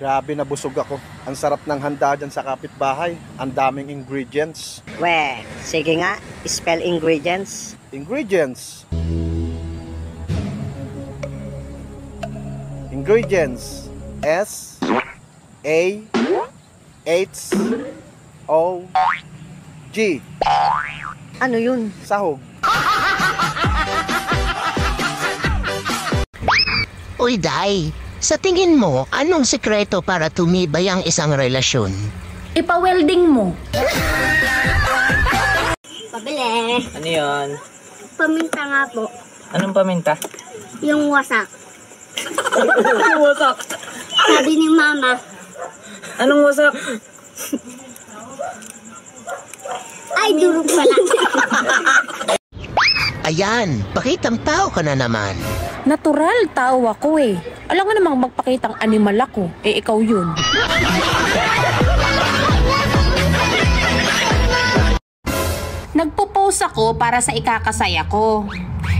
Grabe na busog ako. Ang sarap ng handa dyan sa kapitbahay. Ang daming ingredients. We, sige nga, spell ingredients. Ingredients. Ingredients. S A H O G. Ano yun? Sahog. Uy, Day, sa tingin mo, anong sekreto para tumibay ang isang relasyon? Ipa-welding mo. Pabili. Ano yun? Paminta nga po. Anong paminta? Yung wasak. Anong wasak? Sabi ni mama. Anong wasak? Ay, durog pala. Ayan, pakitang tao ka na naman. Natural, tao ako eh. Alam nga namang magpakitang animal ako. Eh, ikaw yun. Nagpo-pose ako para sa ikakasaya ko.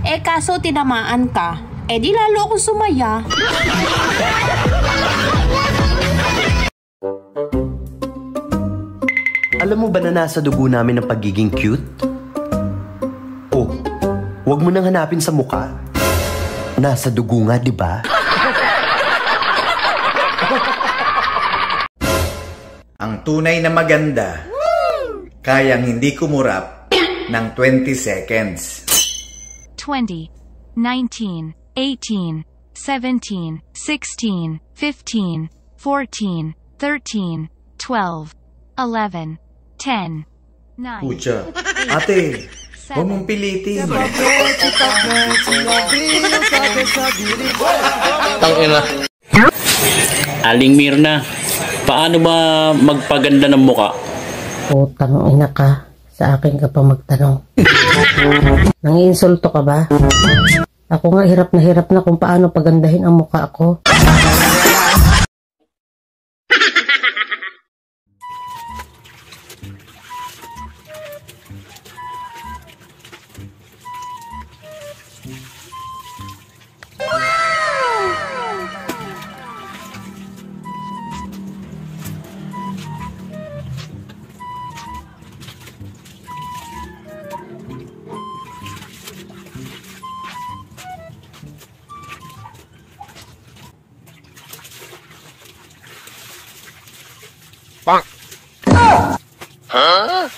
Eh, kaso tinamaan ka. Eh, di lalo akong sumaya. Alam mo ba na nasa dugo namin ang pagiging cute? Oh, huwag mo nang hanapin sa mukha. Nasa dugo nga, di ba? Ang tunay na maganda, kayang hindi kumurap ng 20 seconds. 20, 19, 18, 17, 16, 15, 14, 13, 12, 11, 10, 9, Pucha, ate, huwag mong pilitin. Tangina. Aling Mirna, paano ba magpaganda ng muka? Putang ina ka. Sa akin ka pa magtanong. Nangiinsulto ka ba? Ako nga hirap na kung paano pagandahin ang mukha ko. Bang! Huh?